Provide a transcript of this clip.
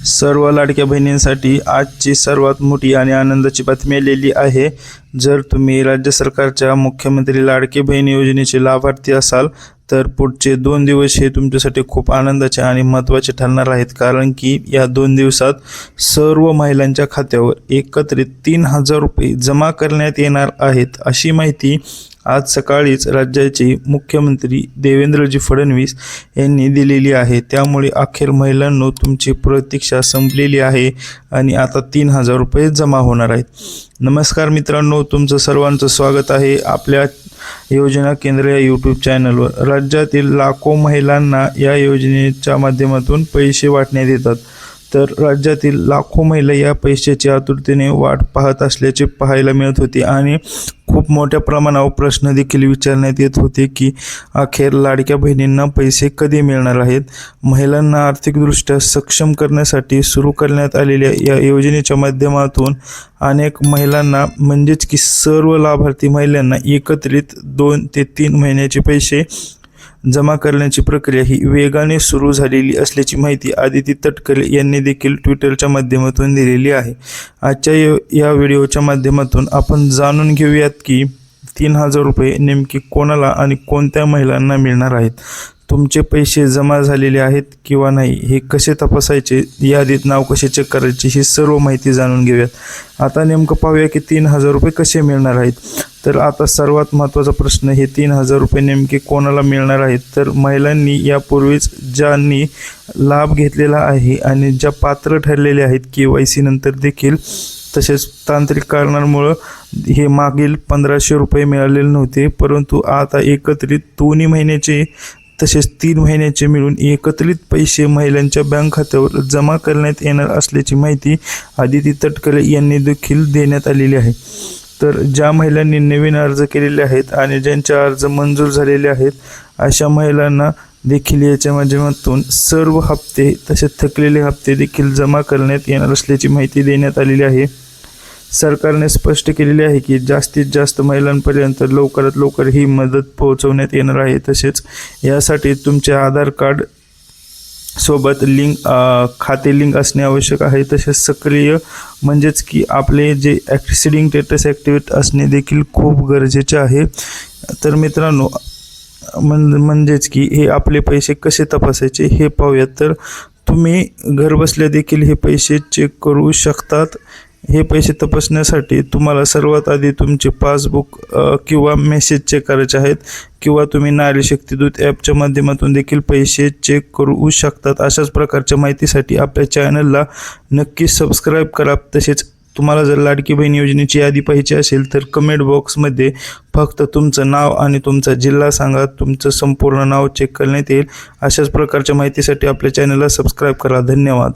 सर्व लाडक्या बहिणींसाठी आजची सर्वात मोठी आणि आनंदाची बातमी आलेली आहे। जर तुम्ही राज्य सरकारच्या मुख्यमंत्री लाडकी बहीण योजनेचे लाभार्थी असाल तर पुढचे 2 दिवस हे तुमच्यासाठी खूप आनंदाचे आणि महत्त्वाचे ठरणार आहेत, कारण की या 2 दिवसात सर्व महिलांच्या खात्यावर एकत्रित 3000 रुपये जमा करण्यात येणार आहेत, अशी माहिती आज सकाळीच राज्याचे मुख्यमंत्री देवेंद्रजी फडणवीस यांनी दिलेली आहे। त्यामुळे अखेर महिलांनो तुमची प्रतीक्षा संपलेली आहे आणि आता 3000 रुपये जमा होणार आहेत। नमस्कार मित्रांनो, तुमचं सर्वांचं स्वागत आहे आपल्या योजना केंद्र या यूट्यूब चॅनलवर। राज्यातील लाखो महिलांना या योजनेच्या माध्यमातून पैसे वाटण्यात येतात, तर राज्यातील लाखो महिला या पैशाची आतुरतेने वाट पाहत असल्याचे पाहायला मिळत होते आणि खूप मोठ्या प्रमाणावर प्रश्न देखील विचारण्यात येत होते की अखेर लाडक्या बहिणींना पैसे कधी मिळणार आहेत। महिलांना आर्थिकदृष्ट्या सक्षम करण्यासाठी सुरू करण्यात आलेल्या या योजनेच्या माध्यमातून अनेक महिलांना म्हणजेच की सर्व लाभार्थी महिलांना एकत्रित 2 ते 3 महिन्याचे पैसे जमा करण्याची प्रक्रिया ही वेगाने सुरू झालेली असल्याची माहिती आदिती तटकरे यांनी देखील ट्विटरच्या माध्यमातून दिलेली आहे। आजच्या या व्हिडिओच्या माध्यमातून आपण जाणून घेऊयात की 3000 रुपये नेमके कोणाला आणि कोणत्या महिलांना मिळणार आहेत, तुमचे पैसे जमा झालेले आहेत किंवा नाही हे कसे तपासायचे, यादीत नाव कसे चेक करायचे, ही सर्व माहिती जाणून घेऊयात। आता नेमकं पाहूया की 3000 रुपये कसे मिळणार आहेत। तर आता सर्वात महत्त्वाचा प्रश्न, हे 3000 रुपये नेमके कोणाला मिळणार आहेत, तर महिलांनी यापूर्वीच ज्यांनी लाभ घेतलेला आहे आणि ज्या पात्र ठरलेले आहेत KYC नंतर देखील, तसेच तांत्रिक कारणांमुळे हे मागील 1500 रुपये मिळालेले नव्हते, परंतु आता एकत्रित 2 महिन्याचे तसेच 3 महिन्याचे मिळून एकत्रित पैसे महिलांच्या बँक खात्यावर जमा करण्यात येणार असल्याची माहिती आदिती तटकरे यांनी देखील देण्यात आलेली आहे। तर ज्या महिलांनी नवीन अर्ज केलेले आहेत आणि ज्यांचे अर्ज मंजूर झालेले आहेत अशा महिलांना देखील याच्या माध्यमातून सर्व हप्ते तसेच थकलेले हप्ते देखील जमा करण्यात येणार असल्याची माहिती देण्यात आलेली आहे। सरकारने स्पष्ट केलेले आहे की जास्तीत जास्त महिलांपर्यंत लवकरात लवकर ही मदत पोहोचवण्यात येणार आहे। तसेच यासाठी तुमचे आधार कार्ड सोबत खाते लिंक असणे आवश्यक आहे, तसेच सक्रिय म्हणजेच की आपले जे ॲक्सिडिंग स्टेटस ॲक्टिवेट असणे देखील खूप गरजेचे आहे। तर मित्रांनो, म्हणजेच की हे आपले पैसे कसे तपासायचे हे पाहूयात। तर तुम्ही घरबसल्या देखील हे पैसे चेक करू शकतात। हे पैसे तपासण्यासाठी तुम्हाला सर्वात आधी तुमचे पासबुक किंवा मेसेज चेक करायचे आहेत, किंवा तुम्ही नारी शक्ती दूत ॲपच्या माध्यमातून देखील पैसे चेक करू शकतात। अशाच प्रकारच्या माहितीसाठी आपल्या चॅनलला नक्की सबस्क्राईब करा। तसेच तुम्हाला जर लाडकी बहीण योजनेची यादी पाहिजे असेल तर कमेंट बॉक्समध्ये फक्त तुमचं नाव आणि तुमचा जिल्हा सांगा, तुमचं संपूर्ण नाव चेक करण्यात येईल। अशाच प्रकारच्या माहितीसाठी आपल्या चॅनलला सबस्क्राईब करा। धन्यवाद।